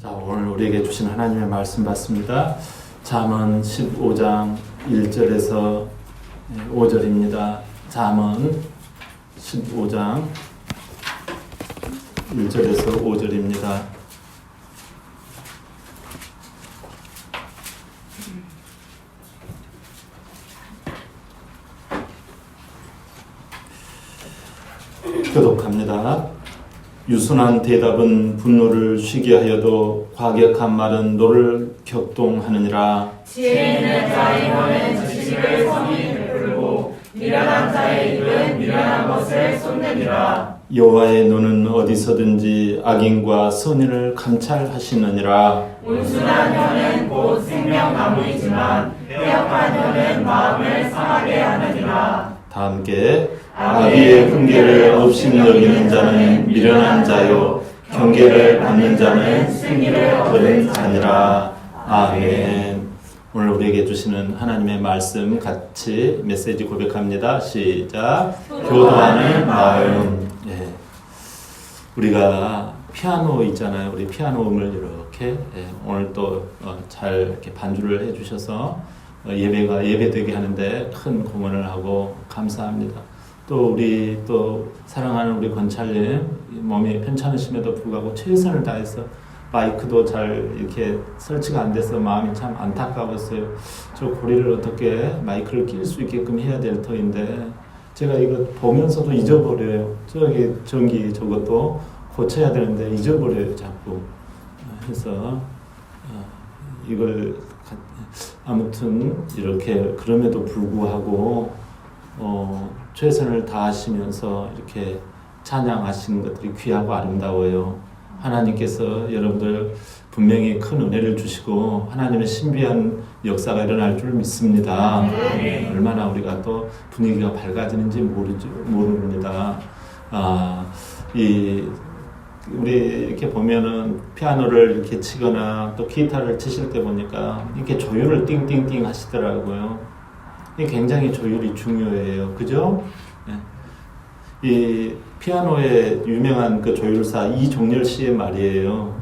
자, 오늘 우리에게 주신 하나님의 말씀 받습니다. 잠언 15장 1절에서 5절입니다. 잠언 15장 1절에서 5절입니다. 교독합니다. 유순한 대답은 분노를 쉬게 하여도 과격한 말은 노를 격동하느니라. 지혜 있는 자의 혀는 지식을 성히 베풀고 미련한 자의 입은 미련한 것을 쏟느니라. 여호와의 눈은 어디서든지 악인과 선인을 감찰하시느니라. 온순한 혀는 곧 생명나무이지만 폐역한 혀는 마음을 상하게 하느니라. 다 함께 악의의 훈계를 없이 여기는 자는 미련한 자요 경계를 받는 자는 승리를 얻은 자니라. 아멘. 오늘 우리에게 주시는 하나님의 말씀 같이 메시지 고백합니다. 시작. 교도하는 마음. 예. 우리가 피아노 있잖아요. 우리 피아노 음을 이렇게 오늘 또 잘 이렇게 반주를 해주셔서 예배가 예배되게 하는데 큰 공헌을 하고 감사합니다. 또 우리 또 사랑하는 우리 권찰님 몸이 편찮으심에도 불구하고 최선을 다해서 마이크도 잘 이렇게 설치가 안 돼서 마음이 참 안타까웠어요. 저 고리를 어떻게 마이크를 낄 수 있게끔 해야 될 터인데 제가 이거 보면서도 잊어버려요. 저기 전기 저것도 고쳐야 되는데 잊어버려요 자꾸. 그래서 이걸 아무튼 이렇게 그럼에도 불구하고 최선을 다하시면서 이렇게 찬양하시는 것들이 귀하고 아름다워요. 하나님께서 여러분들 분명히 큰 은혜를 주시고 하나님의 신비한 역사가 일어날 줄 믿습니다. 얼마나 우리가 또 분위기가 밝아지는지 모릅니다. 우리 이렇게 보면은 피아노를 이렇게 치거나 또 기타를 치실 때 보니까 이렇게 조율을 띵띵띵 하시더라고요. 이게 굉장히 조율이 중요해요. 그죠? 네. 이 피아노의 유명한 그 조율사 이종렬 씨의 말이에요.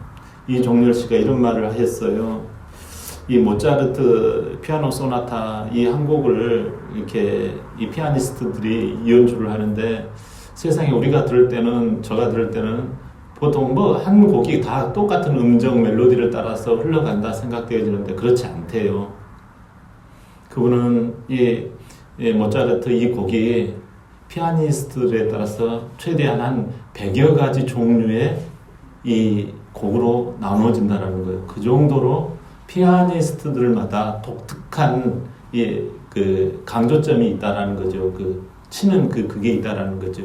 이종렬 씨가 이런 말을 했어요. 이 모차르트 피아노 소나타 이 한 곡을 이렇게 이 피아니스트들이 연주를 하는데 세상에 우리가 들을 때는 제가 들을 때는 보통 한 곡이 다 똑같은 음정 멜로디를 따라서 흘러간다 생각되어지는데 그렇지 않대요. 그분은 이 모차르트 이 곡이 피아니스트들에 따라서 최대한 한 100여 가지 종류의 이 곡으로 나눠진다라는 거예요. 그 정도로 피아니스트들마다 독특한 그 강조점이 있다라는 거죠. 그 치는 그게 있다라는 거죠.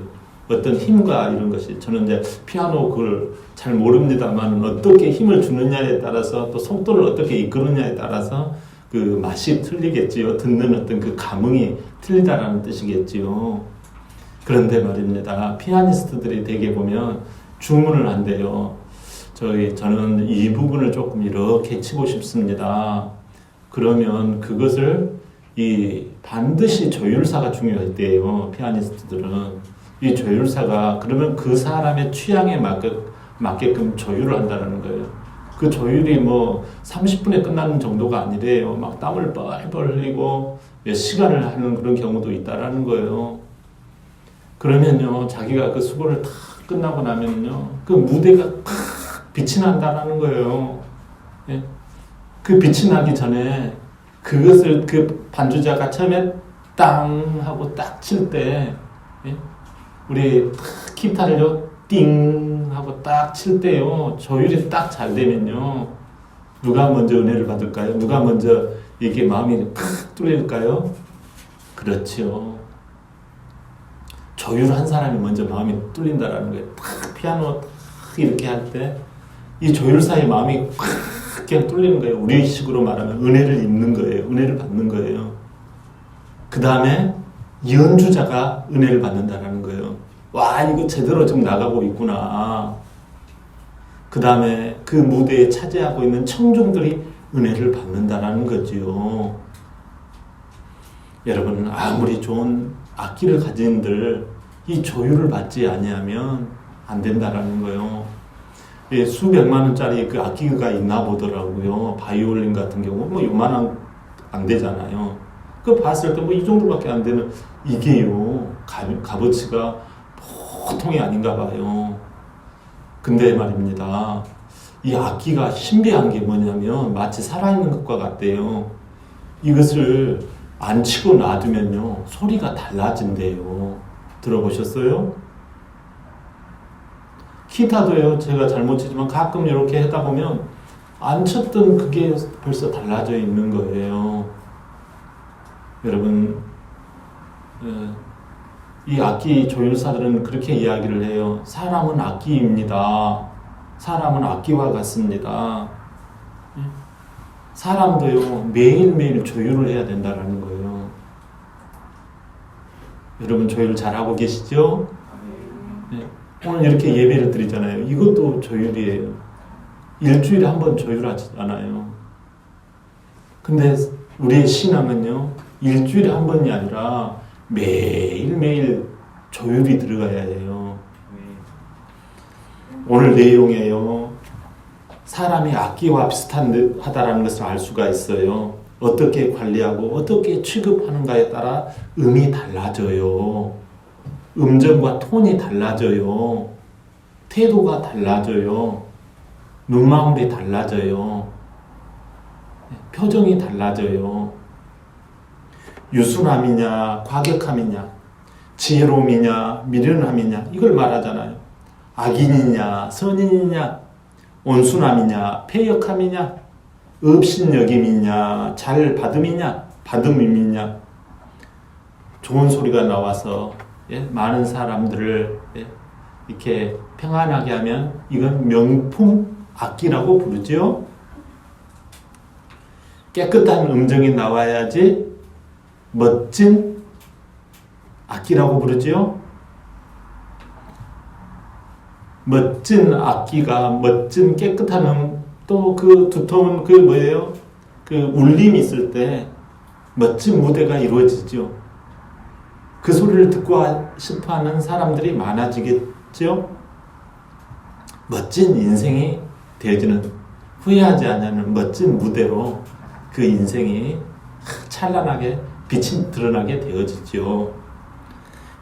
어떤 힘과 이런 것이 저는 이제 피아노 그걸 잘 모릅니다만 어떻게 힘을 주느냐에 따라서 또 속도를 어떻게 이끄느냐에 따라서 그 맛이 틀리겠지요. 듣는 어떤 그 감흥이 틀리다라는 뜻이겠지요. 그런데 말입니다. 피아니스트들이 대개 보면 주문을 한대요. 저는 이 부분을 조금 이렇게 치고 싶습니다. 그러면 그것을 반드시 조율사가 중요하대요. 피아니스트들은. 이 조율사가 그러면 그 사람의 취향에 맞게끔 조율을 한다는 거예요. 그 조율이 30분에 끝나는 정도가 아니래요. 막 땀을 뻘뻘 흘리고 몇 시간을 하는 그런 경우도 있다라는 거예요. 그러면요, 자기가 그 수고를 다 끝나고 나면요, 그 무대가 팍 빛이 난다라는 거예요. 예? 그 빛이 나기 전에 그것을 그 반주자가 처음에 땅 하고 딱 칠 때, 예? 우리 기타를요 띵 하고 딱 칠 때요 조율이 딱 잘 되면요 누가 먼저 은혜를 받을까요? 누가 먼저 이게 마음이 팍 뚫릴까요? 그렇죠. 조율한 사람이 먼저 마음이 뚫린다라는 거예요. 탁 피아노 탁 이렇게 할 때 이 조율사의 마음이 팍 그냥 뚫리는 거예요. 우리 식으로 말하면 은혜를 입는 거예요. 은혜를 받는 거예요. 그 다음에 연주자가 은혜를 받는다라는 거예요. 와, 이거 제대로 좀 나가고 있구나. 그 다음에 그 무대에 차지하고 있는 청중들이 은혜를 받는다라는 거지요. 여러분, 아무리 좋은 악기를 가진들 이 조율을 받지 아니하면 안 된다라는 거예요. 예, 수백만 원짜리 그 악기가 있나 보더라고요. 바이올린 같은 경우 뭐 요만한 안 되잖아요. 그 봤을 때 뭐 이 정도밖에 안 되는 이게요 값어치가 보통이 아닌가 봐요. 근데 말입니다. 이 악기가 신비한 게 뭐냐면 마치 살아있는 것과 같대요. 이것을 안 치고 놔두면요 소리가 달라진대요. 들어보셨어요? 기타도요 제가 잘못 치지만 가끔 이렇게 하다 보면 안 쳤던 그게 벌써 달라져 있는 거예요. 여러분 이 악기 조율사들은 그렇게 이야기를 해요. 사람은 악기입니다. 사람은 악기와 같습니다. 사람도요 매일매일 조율을 해야 된다는 거예요. 여러분 조율 잘하고 계시죠? 네. 오늘 이렇게 예배를 드리잖아요. 이것도 조율이에요. 일주일에 한 번 조율하지 않아요. 근데 우리의 신앙은요 일주일에 한 번이 아니라 매일매일 조율이 들어가야 해요. 오늘 내용에요 사람이 악기와 비슷하다는 것을 알 수가 있어요. 어떻게 관리하고 어떻게 취급하는가에 따라 음이 달라져요. 음정과 톤이 달라져요. 태도가 달라져요. 눈망울이 달라져요. 표정이 달라져요. 유순함이냐 과격함이냐 지혜로움이냐 미련함이냐 이걸 말하잖아요. 악인이냐 선인이냐 온순함이냐 패역함이냐 업신여김이냐 잘 받음이냐 좋은 소리가 나와서 많은 사람들을 이렇게 평안하게 하면 이건 명품 악기라고 부르죠. 깨끗한 음정이 나와야지 멋진 악기라고 부르죠. 멋진 악기가 멋진 깨끗한 또 그 두터운 그 뭐예요? 그 울림이 있을 때 멋진 무대가 이루어지죠. 그 소리를 듣고 싶어하는 사람들이 많아지겠죠. 멋진 인생이 되어지는 후회하지 않는 멋진 무대로 그 인생이 찬란하게 빛이 드러나게 되어지죠.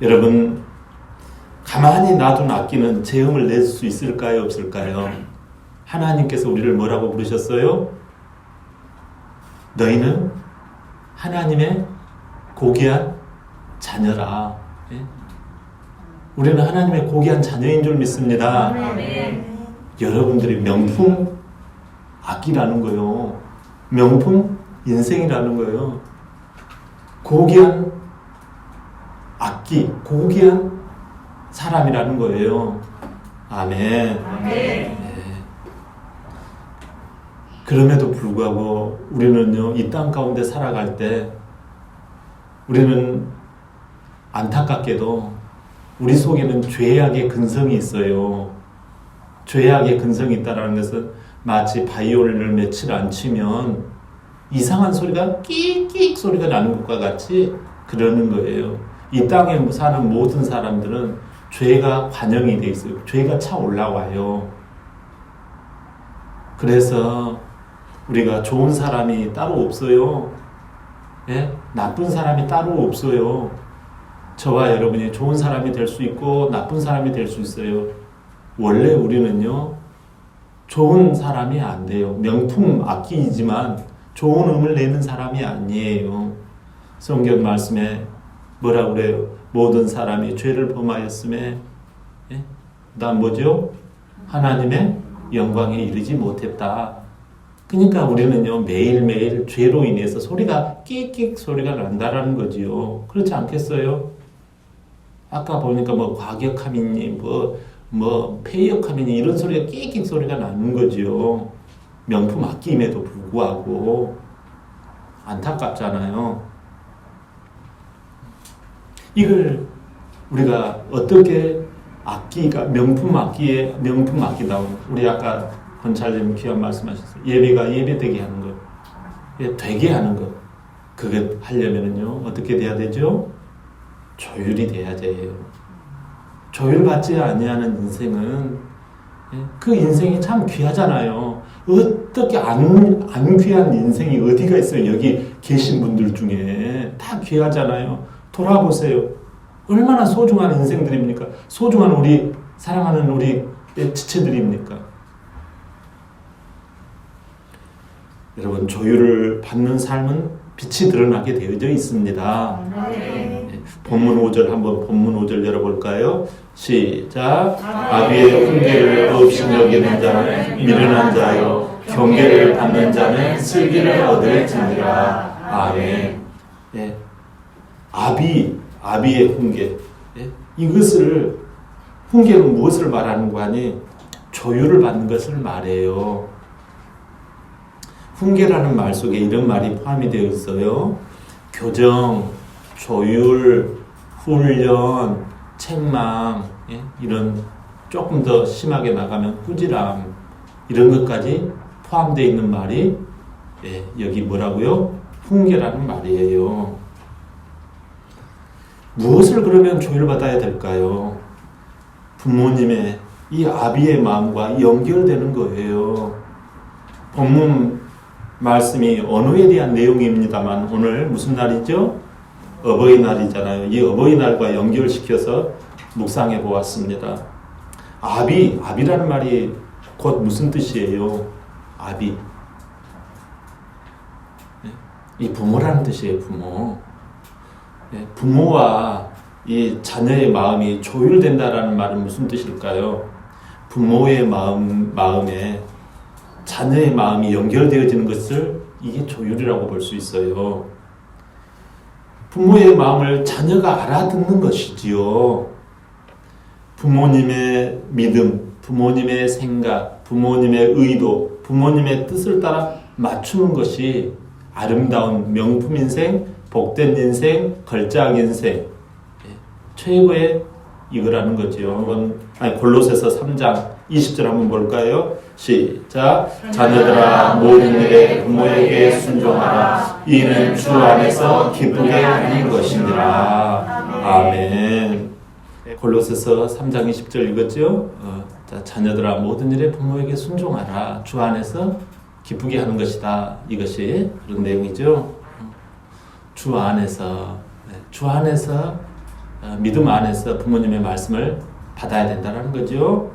여러분 가만히 놔둔 악기는 제음을 낼 수 있을까요? 없을까요? 하나님께서 우리를 뭐라고 부르셨어요? 너희는 하나님의 고귀한 자녀라. 우리는 하나님의 고귀한 자녀인 줄 믿습니다. 여러분들이 명품 악기라는 거예요. 명품 인생이라는 거예요. 고귀한 악기, 고귀한 사람이라는 거예요. 아멘. 네. 그럼에도 불구하고 우리는요, 이 땅 가운데 살아갈 때 우리는 안타깝게도 우리 속에는 죄악의 근성이 있어요. 죄악의 근성이 있다는 것은 마치 바이올린을 며칠 안 치면 이상한 소리가 끽끽 소리가 나는 것과 같이 그러는 거예요. 이 땅에 사는 모든 사람들은 죄가 관영이 돼 있어요. 죄가 차 올라와요. 그래서 우리가 좋은 사람이 따로 없어요. 예? 나쁜 사람이 따로 없어요. 저와 여러분이 좋은 사람이 될 수 있고 나쁜 사람이 될 수 있어요. 원래 우리는요, 좋은 사람이 안 돼요. 명품 악기이지만 좋은 음을 내는 사람이 아니에요. 성경 말씀에 뭐라고 그래요? 모든 사람이 죄를 범하였음에 그다음 뭐죠? 하나님의 영광에 이르지 못했다. 그러니까 우리는요, 매일매일 죄로 인해서 소리가 끽끽 소리가 난다라는 거지요. 그렇지 않겠어요? 아까 보니까 뭐 과격함이니 뭐 폐역함이니 이런 소리가 끽끽 소리가 나는 거지요. 명품 악기임에도 불구하고 안타깝잖아요. 이걸 우리가 어떻게 악기가 명품 악기다운 우리 아까 권찰님 귀한 말씀하셨어요. 예배가 예배되게 하는 것, 되게 하는 것. 그게 하려면은요 어떻게 돼야 되죠? 조율이 돼야 돼요. 조율받지 아니하는 인생은 그 인생이 참 귀하잖아요. 어떻게 안 귀한 인생이 어디가 있어요? 여기 계신 분들 중에 다 귀하잖아요. 돌아보세요. 얼마나 소중한 인생들입니까? 소중한 우리 사랑하는 우리 지체들입니까? 여러분, 조율을 받는 삶은 빛이 드러나게 되어져 있습니다. 본문 5절 한번 본문 5절 열어볼까요? 시작. 아비의 훈계를 없이 여기는 자는 미련한 자요 경계를 받는 자는 슬기를 얻을지니라. 아멘. 예. 아비의 훈계. 예. 이것을 훈계는 무엇을 말하는 거 아니? 조율을 받는 것을 말해요. 훈계라는 말 속에 이런 말이 포함이 되어 있어요. 교정, 조율, 훈련, 책망, 예? 이런 조금 더 심하게 나가면 꾸지람 이런 것까지 포함되어 있는 말이 예, 여기 뭐라고요? 훈계라는 말이에요. 무엇을 그러면 조율받아야 될까요? 부모님의 이 아비의 마음과 연결되는 거예요. 본문 말씀이 언어에 대한 내용입니다만 오늘 무슨 날이죠? 어버이날이잖아요. 이 어버이날과 연결시켜서 묵상해 보았습니다. 아비라는 말이 곧 무슨 뜻이에요? 아비. 이 부모라는 뜻이에요. 부모. 부모와 이 자녀의 마음이 조율된다라는 말은 무슨 뜻일까요? 부모의 마음에 자녀의 마음이 연결되어지는 것을 이게 조율이라고 볼 수 있어요. 부모의 마음을 자녀가 알아듣는 것이지요. 부모님의 믿음, 부모님의 생각, 부모님의 의도, 부모님의 뜻을 따라 맞추는 것이 아름다운 명품 인생, 복된 인생, 걸작 인생, 최고의 이거라는 거죠. 골로새서 3장 20절 한번 볼까요? 시작. 자녀들아 모든 일에 부모에게 순종하라. 이는 주 안에서 기쁘게 하는 것이니라. 아멘. 골로새서 3장 20절 읽었죠? 자녀들아 모든 일에 부모에게 순종하라. 주 안에서 기쁘게 하는 것이다. 이것이 그런 내용이죠. 주 안에서 믿음 안에서 부모님의 말씀을 받아야 된다는 거죠.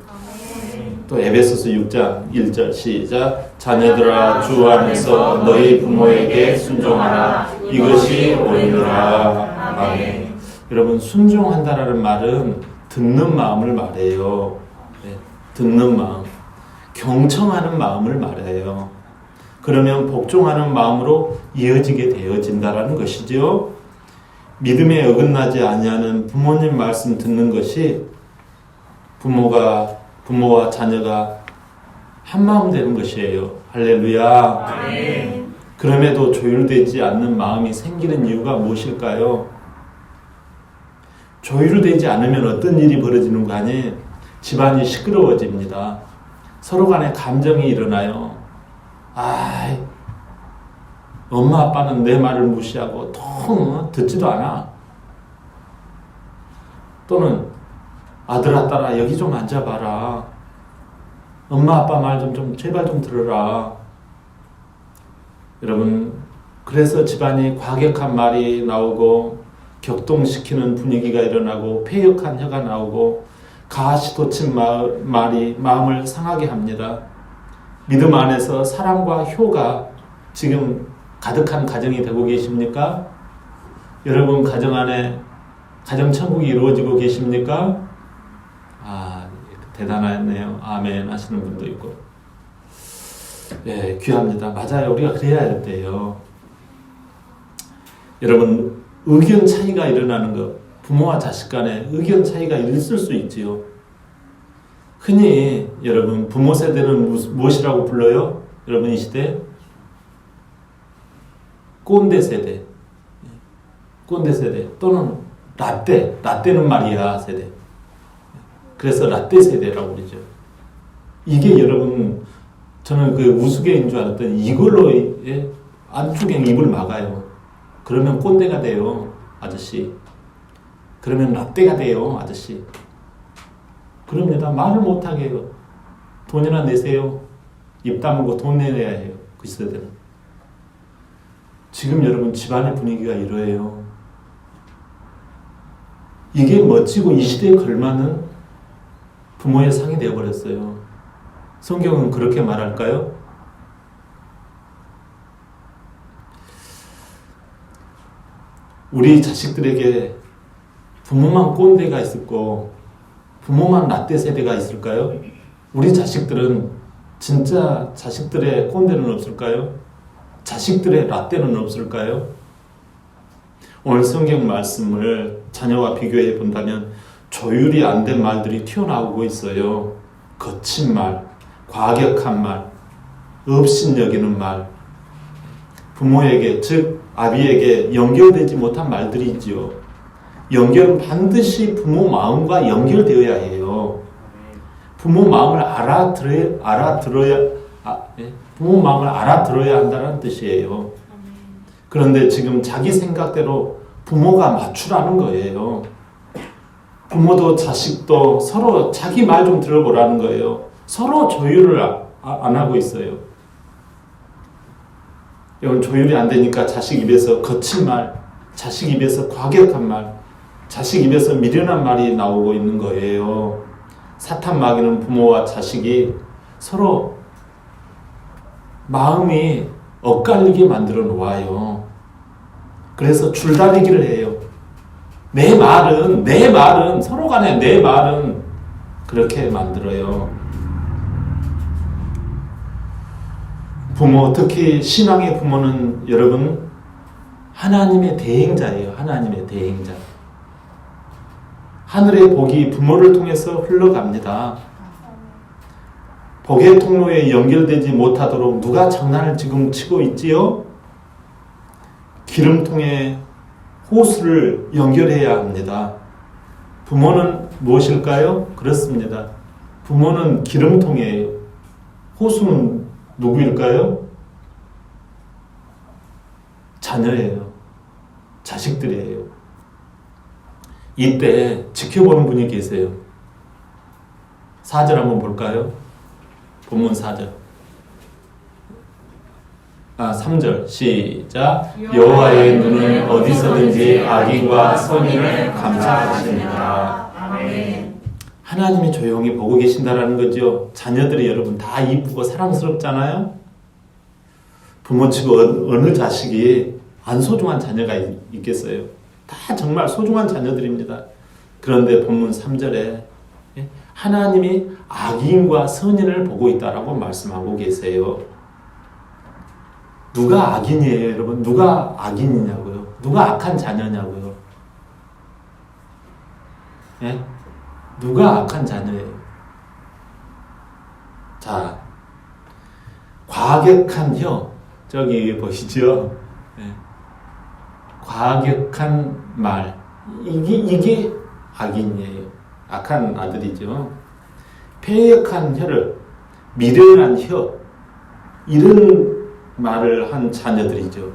또 에베소서 6장 1절 시작. 자녀들아 주 안에서 너희 부모에게 순종하라. 이것이 옳으니라. 아멘. 여러분, 순종한다라는 말은 듣는 마음을 말해요. 듣는 마음, 경청하는 마음을 말해요. 그러면 복종하는 마음으로 이어지게 되어진다라는 것이죠. 믿음에 어긋나지 아니하는 부모님 말씀 듣는 것이 부모와 자녀가 한마음 되는 것이에요. 할렐루야. 아멘. 그럼에도 조율되지 않는 마음이 생기는 이유가 무엇일까요? 조율되지 않으면 어떤 일이 벌어지는 거 아니? 집안이 시끄러워집니다. 서로 간에 감정이 일어나요. 엄마 아빠는 내 말을 무시하고 통 듣지도 않아. 또는 아들아 딸아 여기 좀 앉아봐라. 엄마 아빠 말 좀 제발 좀 들어라. 여러분, 그래서 집안이 과격한 말이 나오고 격동시키는 분위기가 일어나고 패역한 혀가 나오고 가시돋친 말이 마음을 상하게 합니다. 믿음 안에서 사랑과 효가 지금 가득한 가정이 되고 계십니까? 여러분 가정 안에 가정천국이 이루어지고 계십니까? 대단하네요. 아멘 하시는 분도 있고. 네, 귀합니다. 맞아요. 우리가 그래야 돼요. 여러분, 의견 차이가 일어나는 것, 부모와 자식 간에 의견 차이가 있을 수 있지요. 흔히 여러분 부모 세대는 무엇이라고 불러요? 여러분 이 시대 꼰대 세대, 꼰대 세대 또는 라떼는 마리아 세대. 그래서 라떼 세대라고 그러죠. 이게 여러분 저는 그 우스개인 줄 알았더니 이걸로 안쪽에 입을 막아요. 그러면 꼰대가 돼요, 아저씨. 그러면 라떼가 돼요, 아저씨. 그럽니다. 말을 못하게 해요. 돈이나 내세요. 입 다물고 돈 내야 해요. 그 시대는. 지금 여러분 집안의 분위기가 이러해요. 이게 멋지고 이 시대에 걸맞는 부모의 상이 되어버렸어요. 성경은 그렇게 말할까요? 우리 자식들에게 부모만 꼰대가 있었고 부모만 라떼 세대가 있을까요? 우리 자식들은 진짜 자식들의 꼰대는 없을까요? 자식들의 라떼는 없을까요? 오늘 성경 말씀을 자녀와 비교해 본다면 조율이 안 된 말들이 튀어나오고 있어요. 거친 말, 과격한 말, 업신여기는 말, 부모에게 즉 아비에게 연결되지 못한 말들이 있지요. 연결은 반드시 부모 마음과 연결되어야 해요. 부모 마음을 부모 마음을 알아들어야 한다는 뜻이에요. 그런데 지금 자기 생각대로 부모가 맞추라는 거예요. 부모도 자식도 서로 자기 말 좀 들어보라는 거예요. 서로 조율을 안 하고 있어요. 이건 조율이 안 되니까 자식 입에서 거친 말, 자식 입에서 과격한 말, 자식 입에서 미련한 말이 나오고 있는 거예요. 사탄 마귀는 부모와 자식이 서로 마음이 엇갈리게 만들어 놓아요. 그래서 줄다리기를 해요. 내 말은 서로 간에 내 말은 그렇게 만들어요. 부모, 특히 신앙의 부모는 여러분 하나님의 대행자예요. 하나님의 대행자. 하늘의 복이 부모를 통해서 흘러갑니다. 복의 통로에 연결되지 못하도록 누가 장난을 지금 치고 있지요? 기름통에 호수를 연결해야 합니다. 부모는 무엇일까요? 그렇습니다. 부모는 기름통이에요. 호수는 누구일까요? 자녀예요. 자식들이에요. 이때 지켜보는 분이 계세요. 4절 한번 볼까요? 본문 4절. 3절 시작. 여호와의 눈은 어디서든지 악인과 선인을 감찰하십니다. 아멘. 하나님이 조용히 보고 계신다라는 거죠. 자녀들이 여러분 다 이쁘고 사랑스럽잖아요. 부모 치고 어느 자식이 안 소중한 자녀가 있겠어요. 다 정말 소중한 자녀들입니다. 그런데 본문 3절에 하나님이 악인과 선인을 보고 있다라고 말씀하고 계세요. 누가 악인이에요, 여러분? 누가 악인이냐고요? 누가 악한 자녀냐고요? 예? 누가 악한 자녀예요? 자, 과격한 혀, 저기 보시죠? 예. 과격한 말, 이게 악인이에요. 악한 아들이죠. 패역한 혀를, 미련한 혀, 이런 말을 한 자녀들이죠.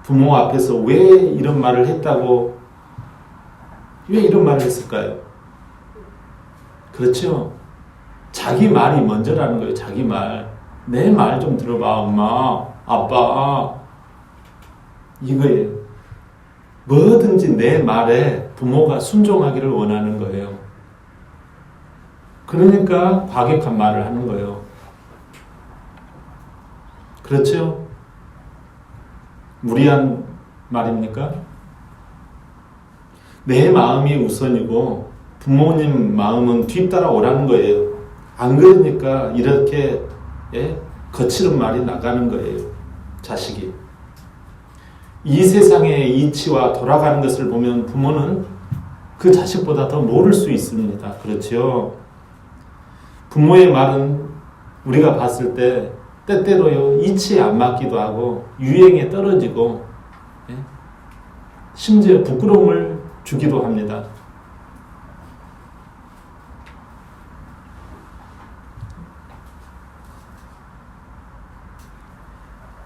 부모 앞에서 왜 이런 말을 했다고, 왜 이런 말을 했을까요? 그렇죠. 자기 말이 먼저라는 거예요. 자기 말. 내 말 좀 들어봐, 엄마, 아빠. 이거예요. 뭐든지 내 말에 부모가 순종하기를 원하는 거예요. 그러니까 과격한 말을 하는 거예요. 그렇죠? 무리한 말입니까? 내 마음이 우선이고 부모님 마음은 뒤따라 오라는 거예요. 안 그러니까 이렇게 거칠은 말이 나가는 거예요. 자식이. 이 세상의 이치와 돌아가는 것을 보면 부모는 그 자식보다 더 모를 수 있습니다. 그렇죠? 부모의 말은 우리가 봤을 때 때때로요, 이치에 안 맞기도 하고 유행에 떨어지고 심지어 부끄러움을 주기도 합니다.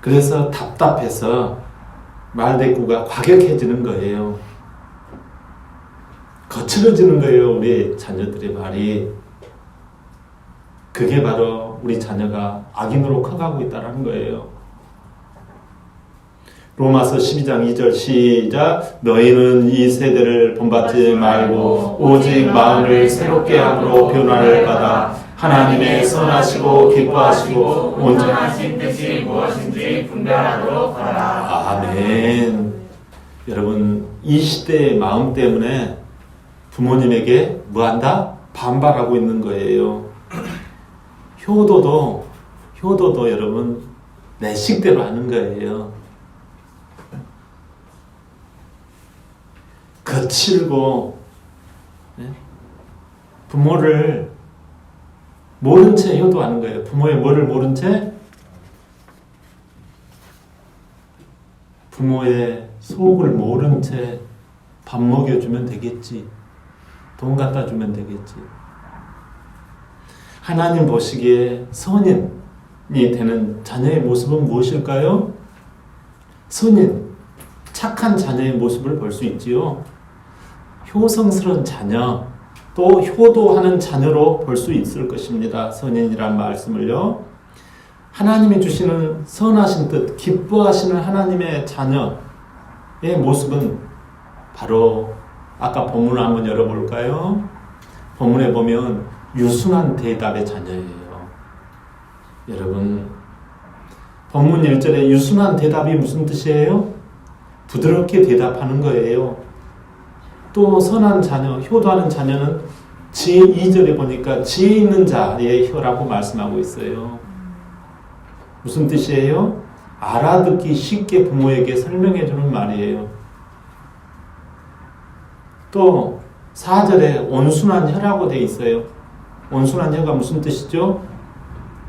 그래서 답답해서 말대꾸가 과격해지는 거예요. 거칠어지는 거예요, 우리 자녀들의 말이. 그게 바로 우리 자녀가 악인으로 커가고 있다는 거예요. 로마서 12장 2절 시작. 너희는 이 세대를 본받지 말고 오직 마음을 새롭게 함으로 변화를 받아 하나님의 선하시고 기뻐하시고 온전하신 뜻이 무엇인지 분별하도록 하라. 아멘. 여러분, 이 시대의 마음 때문에 부모님에게 뭐한다? 반발하고 있는 거예요. 효도도 여러분 내 식대로 하는 거예요. 거칠고 부모를 모른 채 효도하는 거예요. 부모의 뭐를 모른 채? 부모의 속을 모른 채 밥 먹여주면 되겠지. 돈 갖다 주면 되겠지. 하나님 보시기에 선인이 되는 자녀의 모습은 무엇일까요? 선인, 착한 자녀의 모습을 볼 수 있지요. 효성스러운 자녀, 또 효도하는 자녀로 볼 수 있을 것입니다. 선인이란 말씀을요. 하나님이 주시는 선하신 뜻, 기뻐하시는 하나님의 자녀의 모습은 바로 아까 본문을 한번 열어볼까요? 본문에 보면 유순한 대답의 자녀예요. 여러분, 본문 1절에 유순한 대답이 무슨 뜻이에요? 부드럽게 대답하는 거예요. 또 선한 자녀, 효도하는 자녀는 지혜 2절에 보니까 지혜 있는 자의 혀라고 말씀하고 있어요. 무슨 뜻이에요? 알아듣기 쉽게 부모에게 설명해 주는 말이에요. 또 4절에 온순한 혀라고 되어 있어요. 온순한 혀가 무슨 뜻이죠?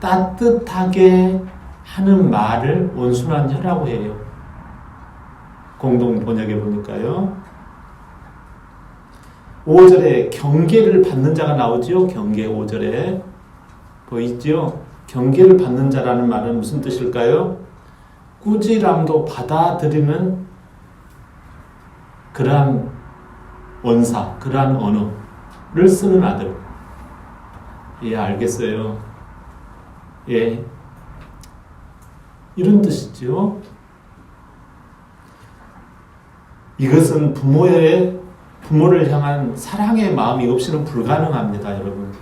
따뜻하게 하는 말을 온순한 혀라고 해요. 공동 번역에 보니까요. 5절에 경계를 받는 자가 나오지요. 경계 5절에 보이지요? 경계를 받는 자라는 말은 무슨 뜻일까요? 꾸지람도 받아들이는 그러한 원사, 그러한 언어를 쓰는 아들. 예, 알겠어요. 예, 이런 뜻이죠. 이것은 부모를 향한 사랑의 마음이 없이는 불가능합니다, 여러분.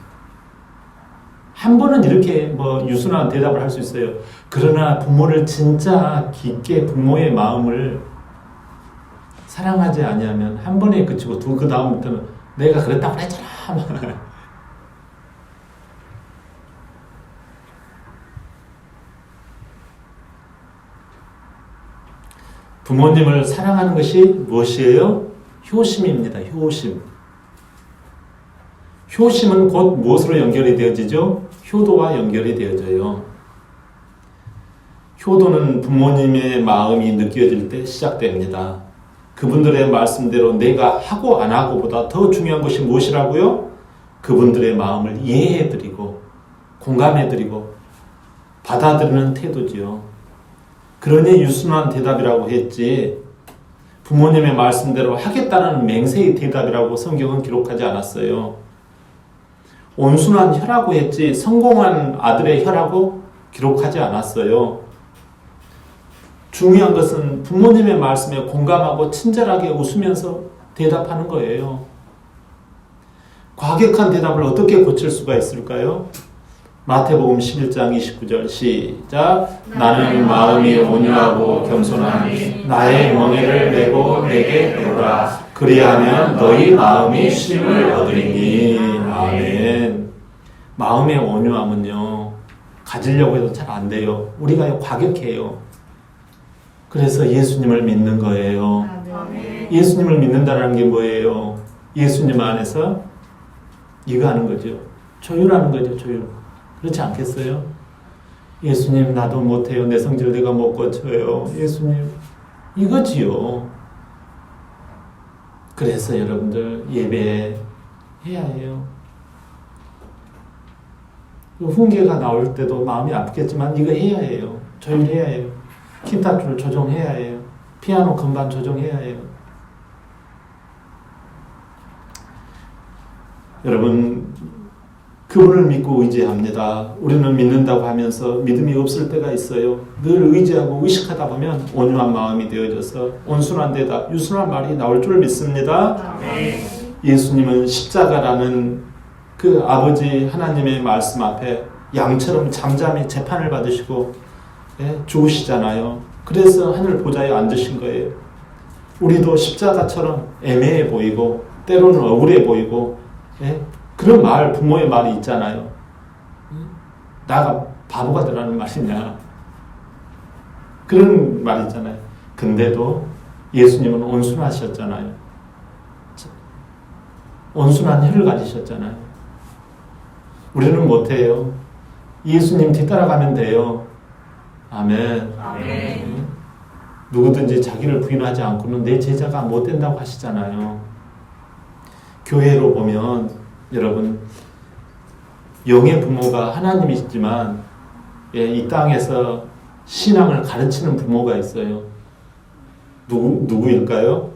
한 번은 이렇게 유순한 대답을 할 수 있어요. 그러나 부모를 진짜 깊게 부모의 마음을 사랑하지 아니하면 한 번에 그치고 그 다음부터는 내가 그랬다고 했잖아. 부모님을 사랑하는 것이 무엇이에요? 효심입니다. 효심. 효심은 곧 무엇으로 연결이 되어지죠? 효도와 연결이 되어져요. 효도는 부모님의 마음이 느껴질 때 시작됩니다. 그분들의 말씀대로 내가 하고 안 하고보다 더 중요한 것이 무엇이라고요? 그분들의 마음을 이해해드리고 공감해드리고 받아들이는 태도지요. 그러니 유순한 대답이라고 했지 부모님의 말씀대로 하겠다는 맹세의 대답이라고 성경은 기록하지 않았어요. 온순한 혀라고 했지 성공한 아들의 혀라고 기록하지 않았어요. 중요한 것은 부모님의 말씀에 공감하고 친절하게 웃으면서 대답하는 거예요. 과격한 대답을 어떻게 고칠 수가 있을까요? 마태복음 11장 29절 시작. 나는 마음이 온유하고 겸손하니 나의 멍에를 메고 내게 배우라. 그리하면 너희 마음이 쉼을 얻으리니. 아멘. 마음의 온유함은요 가지려고 해도 잘 안 돼요. 우리가 과격해요. 그래서 예수님을 믿는 거예요. 아멘. 예수님을 믿는다는 게 뭐예요? 예수님 안에서 이거 하는 거죠. 조율하는 거죠. 조율. 그렇지 않겠어요? 예수님 나도 못해요. 내 성질 내가 못 고쳐요. 예수님 이거지요. 그래서 여러분들 예배 해야 해요. 훈계가 나올 때도 마음이 아프겠지만 이거 해야 해요. 조율해야 해요. 기타줄 조정해야 해요. 피아노 건반 조정해야 해요. 여러분 그분을 믿고 의지합니다. 우리는 믿는다고 하면서 믿음이 없을 때가 있어요. 늘 의지하고 의식하다 보면 온유한 마음이 되어져서 온순한 데다 유순한 말이 나올 줄 믿습니다. 예수님은 십자가라는 그 아버지 하나님의 말씀 앞에 양처럼 잠잠히 재판을 받으시고 죽으시잖아요. 그래서 하늘 보좌에 앉으신 거예요. 우리도 십자가처럼 애매해 보이고 때로는 억울해 보이고 그런 말, 부모의 말이 있잖아요. 나가 바보가 되라는 말이냐. 그런 말 있잖아요. 근데도 예수님은 온순하셨잖아요. 온순한 혀를 가지셨잖아요. 우리는 못해요. 예수님 뒤따라가면 돼요. 아멘. 누구든지 자기를 부인하지 않고는 내 제자가 못 된다고 하시잖아요. 교회로 보면 여러분 영의 부모가 하나님이시지만 이 땅에서 신앙을 가르치는 부모가 있어요. 누구일까요?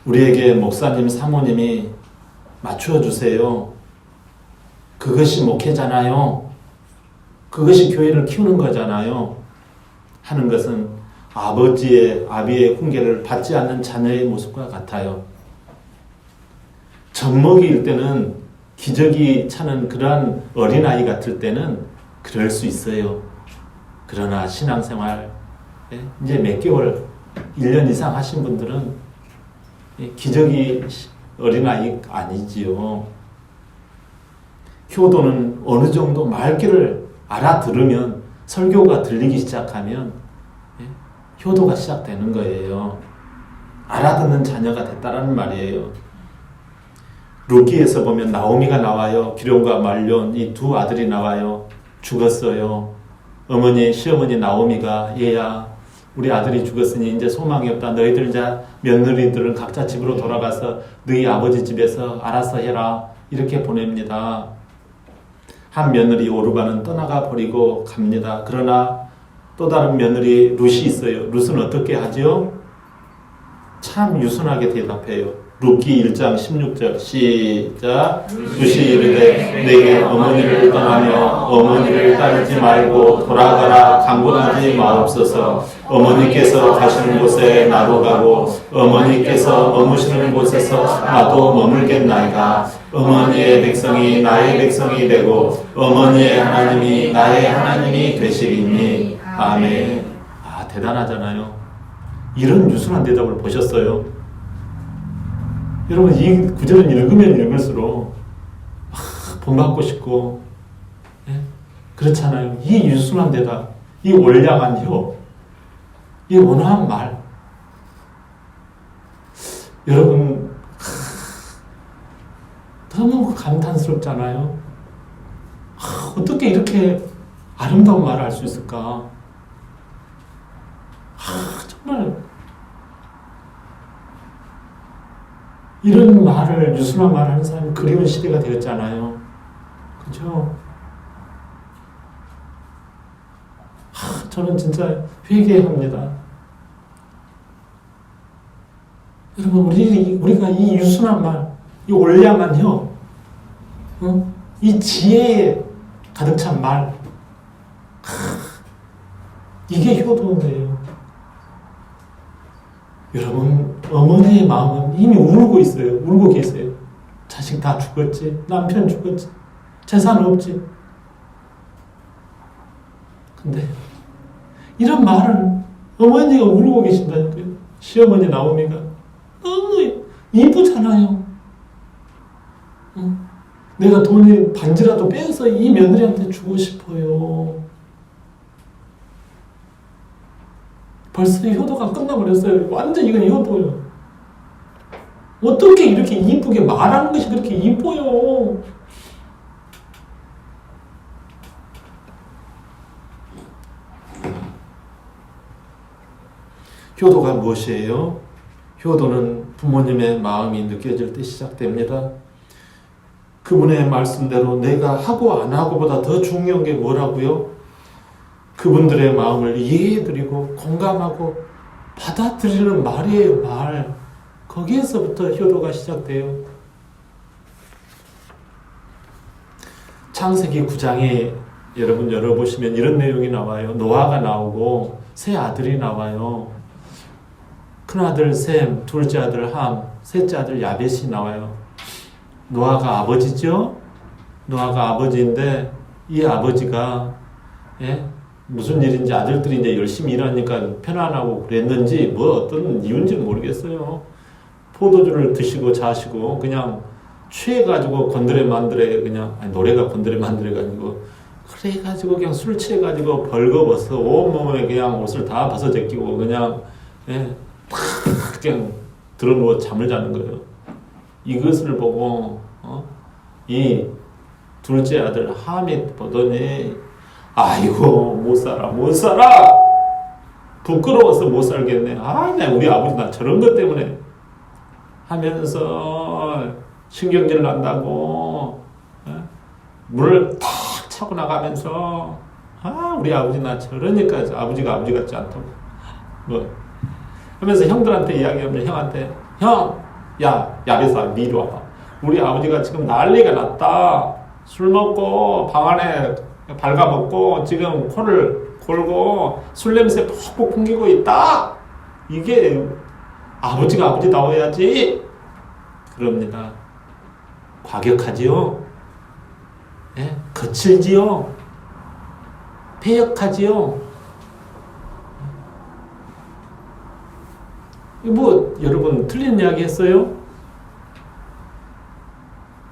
우리에게 목사님, 사모님이 맞추어 주세요. 그것이 목회잖아요. 그것이 교회를 키우는 거잖아요. 하는 것은 아비의 훈계를 받지 않는 자녀의 모습과 같아요. 젖먹이일 때는 기저귀 차는 그러한 어린아이 같을 때는 그럴 수 있어요. 그러나 신앙생활 이제 몇 개월, 1년 이상 하신 분들은 기저귀 어린아이 아니지요. 효도는 어느 정도 말귀를 알아들으면 설교가 들리기 시작하면 효도가 시작되는 거예요. 알아듣는 자녀가 됐다라는 말이에요. 룻기에서 보면 나오미가 나와요. 기럯과 말론 이 두 아들이 나와요. 죽었어요. 어머니, 시어머니 나오미가 얘야 우리 아들이 죽었으니 이제 소망이 없다. 너희들 이제 며느리들은 각자 집으로 돌아가서 너희 아버지 집에서 알아서 해라. 이렇게 보냅니다. 한 며느리 오르바는 떠나가 버리고 갑니다. 그러나 또 다른 며느리 룻이 있어요. 룻은 어떻게 하죠? 참 유순하게 대답해요. 룻기 1장 16절 시작. 룻이 이르되 내게 어머니를 떠나며 어머니를 따르지 말고 돌아가라 강권하지 마옵소서. 어머니께서 가시는 곳에 나도 가고 어머니께서 머무시는 곳에서 나도 머물겠나이다. 어머니의 백성이 나의 백성이 되고 어머니의 하나님이 나의 하나님이 되시리니. 아멘. 대단하잖아요. 이런 유순한 대답을 보셨어요? 여러분 이 구절은 읽으면 읽을수록 본받고 싶고 그렇잖아요. 이 유순한 대답, 이 올량한 혀, 이 온화한 말. 여러분 너무 감탄스럽잖아요. 어떻게 이렇게 아름다운 말을 할 수 있을까? 정말 이런 말을, 유순한 말을 하는 사람이 그리운 시대가 되었잖아요. 그죠? 저는 진짜 회개합니다. 여러분, 우리가 이 유순한 말, 이 올량한 혀, 이 지혜에 가득 찬 말, 이게 효도인데요. 여러분, 어머니의 마음은 이미 울고 있어요. 울고 계세요. 자식 다 죽었지. 남편 죽었지. 재산 없지. 근데 이런 말을 어머니가 울고 계신다니까요. 시어머니 나오미가 너무 이쁘잖아요. 내가 돈이 반지라도 빼서 이 며느리한테 주고 싶어요. 벌써 효도가 끝나버렸어요. 완전 이건 효도예요. 어떻게 이렇게 이쁘게 말하는 것이 그렇게 이뻐요. 효도가 무엇이에요? 효도는 부모님의 마음이 느껴질 때 시작됩니다. 그분의 말씀대로 내가 하고 안 하고보다 더 중요한 게 뭐라고요? 그분들의 마음을 이해해드리고 공감하고 받아들이는 말이에요. 말. 거기에서부터 효도가 시작돼요. 창세기 9장에 여러분 열어보시면 이런 내용이 나와요. 노아가 나오고 세 아들이 나와요. 큰아들 셈, 둘째 아들 함, 셋째 아들 야벳이 나와요. 노아가 아버지죠? 노아가 아버지인데 이 아버지가 무슨 일인지 아들들이 이제 열심히 일하니까 편안하고 그랬는지 뭐 어떤 이유인지는 모르겠어요. 포도주를 드시고 자시고 그냥 취해가지고 건드레만드레 그냥 노래가 건드레만드레가 아니고 그래가지고 그냥 술 취해가지고 벌거벗어 온몸에 그냥 옷을 다 벗어 제끼고 그냥 탁 그냥 들어누워 잠을 자는 거예요. 이것을 보고 이 둘째 아들 함이 보더니 아이고 못 살아 부끄러워서 못 살겠네. 나 우리 아버지 나 저런 것 때문에 하면서 신경질 난다고 물을 탁 차고 나가면서 우리 아버지 나 저러니까 아버지가 아버지 같지 않다고 뭐 하면서 형들한테 이야기하면 형한테 야베사 미리 와봐. 우리 아버지가 지금 난리가 났다. 술 먹고 방 안에 발가벗고 지금 코를 골고 술 냄새 푹푹 풍기고 있다. 이게 아버지가 아버지다워야지. 그럽니다. 과격하지요. 거칠지요. 패역하지요. 뭐 여러분 틀린 이야기 했어요?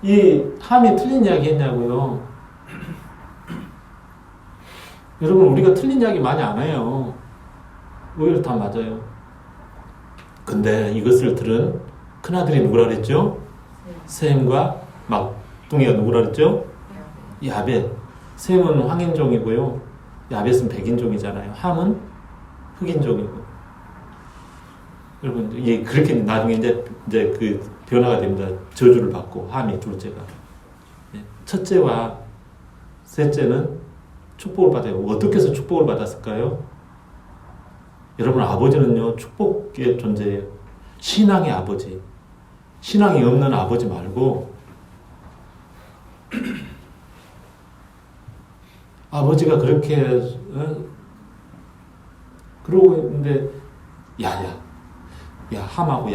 이 함이 틀린 이야기 했냐고요? 여러분 우리가 틀린 이야기 많이 안 해요. 오히려 다 맞아요. 근데 이것을 들은 큰아들이 누구라 그랬죠? 셈과 막둥이가 누구라 그랬죠? 야벳. 셈은 황인종이고요. 야벳은 백인종이잖아요. 함은 흑인종이고. 여러분 이게 그렇게 나중에 이제 그 변화가 됩니다. 저주를 받고 함이 둘째가 첫째와 셋째는 축복을 받아요. 어떻게 해서 축복을 받았을까요? 여러분 아버지는요 축복의 존재예요. 신앙의 아버지. 신앙이 없는 아버지 말고 아버지가 그렇게 그러고 있는데 함하고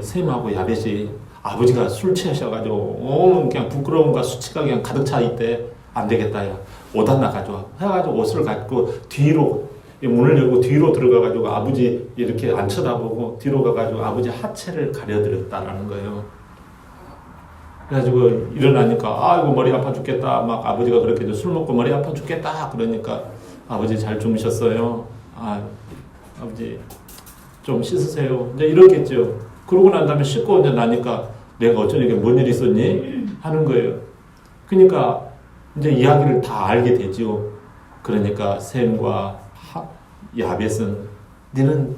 셈하고 야벳이 아버지가 술 취하셔가지고 그냥 부끄러움과 수치가 그냥 가득 차 있대. 안 되겠다 옷 하나 가져와 해가지고 옷을 갖고 뒤로 문을 열고 뒤로 들어가가지고 아버지 이렇게 안 쳐다보고 뒤로 가가지고 아버지 하체를 가려드렸다라는 거예요. 그래가지고 일어나니까 아이고 머리 아파 죽겠다. 막 아버지가 그렇게 술 먹고 머리 아파 죽겠다. 그러니까 아버지 잘 주무셨어요. 아버지 좀 씻으세요. 이제 이렇겠죠. 그러고 난 다음에 씻고 이제 나니까 내가 어쩌니까 뭔 일 있었니? 하는 거예요. 그러니까 이제 이야기를 다 알게 되죠. 그러니까 셈과 야벳은 너는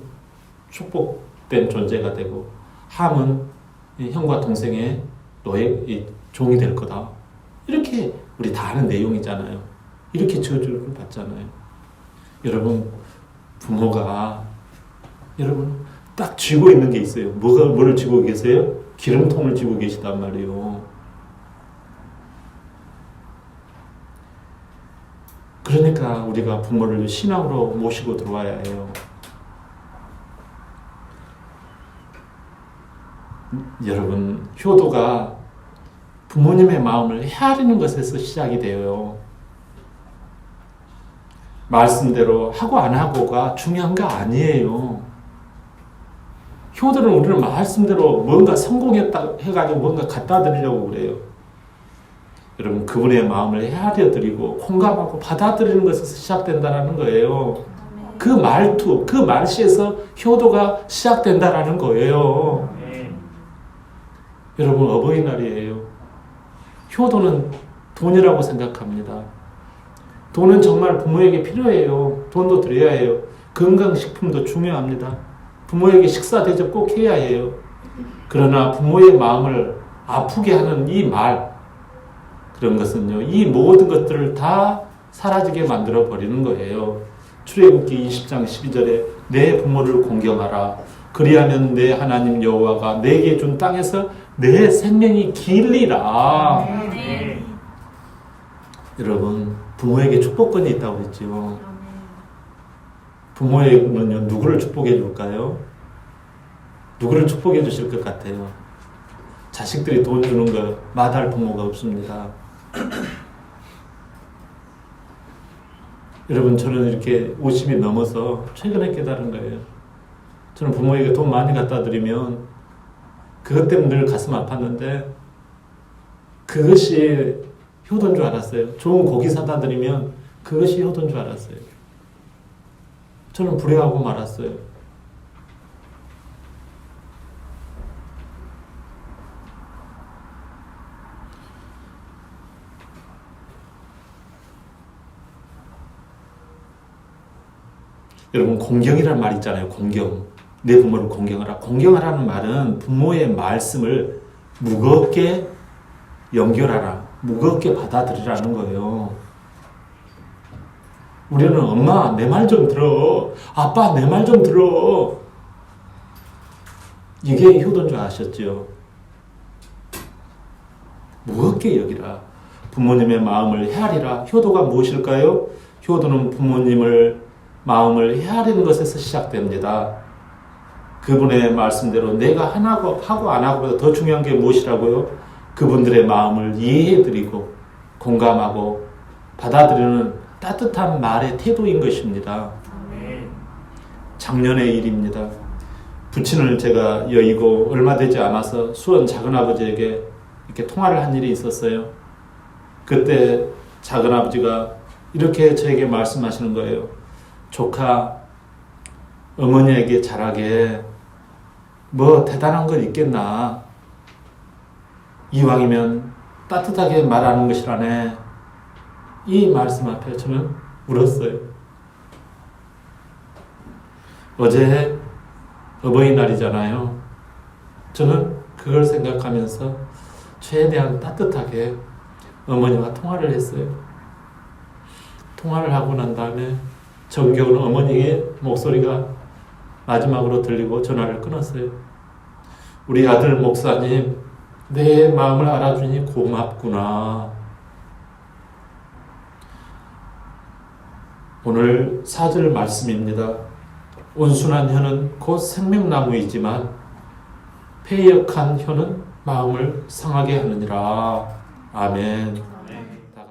축복된 존재가 되고 함은 형과 동생의 너의 종이 될 거다. 이렇게 우리 다 아는 내용이잖아요. 이렇게 저주를 받잖아요. 여러분 부모가 여러분 딱 쥐고 있는 게 있어요. 뭐를 쥐고 계세요? 기름통을 쥐고 계시단 말이에요. 그러니까 우리가 부모를 신앙으로 모시고 들어와야 해요. 여러분 효도가 부모님의 마음을 헤아리는 것에서 시작이 돼요. 말씀대로 하고 안 하고가 중요한 거 아니에요. 효도는 우리는 말씀대로 뭔가 성공했다 해가지고 뭔가 갖다 드리려고 그래요. 여러분 그분의 마음을 헤아려 드리고 공감하고 받아들이는 것에서 시작된다는 거예요. 그 말투, 그 말씨에서 효도가 시작된다는 거예요. 여러분 어버이날이에요. 효도는 돈이라고 생각합니다. 돈은 정말 부모에게 필요해요. 돈도 드려야 해요. 건강식품도 중요합니다. 부모에게 식사 대접 꼭 해야 해요. 그러나 부모의 마음을 아프게 하는 이 말, 그런 것은요, 이 모든 것들을 다 사라지게 만들어 버리는 거예요. 출애굽기 20장 12절에 내 부모를 공경하라. 그리하면 내 하나님 여호와가 내게 준 땅에서 내 생명이 길리라. 여러분, 부모에게 축복권이 있다고 했지요. 부모에게는요, 누구를 축복해 줄까요? 누구를 축복해 주실 것 같아요? 자식들이 돈 주는 거 마다할 부모가 없습니다. 여러분, 저는 이렇게 50이 넘어서 최근에 깨달은 거예요. 저는 부모에게 돈 많이 갖다 드리면 그것 때문에 늘 가슴 아팠는데 그것이 효도인 줄 알았어요. 좋은 고기 사다 드리면 그것이 효도인 줄 알았어요. 저는 불행하고 말았어요. 여러분, 공경이라는 말 있잖아요. 공경. 내 부모를 공경하라. 공경하라는 말은 부모의 말씀을 무겁게 연결하라. 무겁게 받아들이라는 거예요. 우리는 엄마 내 말 좀 들어. 아빠 내 말 좀 들어. 이게 효도인 줄 아셨죠? 무겁게 여기라. 부모님의 마음을 헤아리라. 효도가 무엇일까요? 효도는 부모님을 마음을 헤아리는 것에서 시작됩니다. 그분의 말씀대로 내가 하고 안 하고보다 더 중요한 게 무엇이라고요? 그분들의 마음을 이해해드리고 공감하고 받아들이는 따뜻한 말의 태도인 것입니다. 작년의 일입니다. 부친을 제가 여의고 얼마 되지 않아서 수원 작은아버지에게 이렇게 통화를 한 일이 있었어요. 그때 작은아버지가 이렇게 저에게 말씀하시는 거예요. 조카, 어머니에게 잘하게 뭐 대단한 건 있겠나. 이왕이면 따뜻하게 말하는 것이라네. 이 말씀 앞에 저는 울었어요. 어제 어버이날이잖아요. 저는 그걸 생각하면서 최대한 따뜻하게 어머니와 통화를 했어요. 통화를 하고 난 다음에 정겨운 어머니의 목소리가 마지막으로 들리고 전화를 끊었어요. 우리 아들 목사님, 내 마음을 알아주니 고맙구나. 오늘 4절 말씀입니다. 온순한 혀는 곧 생명나무이지만 패역한 혀는 마음을 상하게 하느니라. 아멘.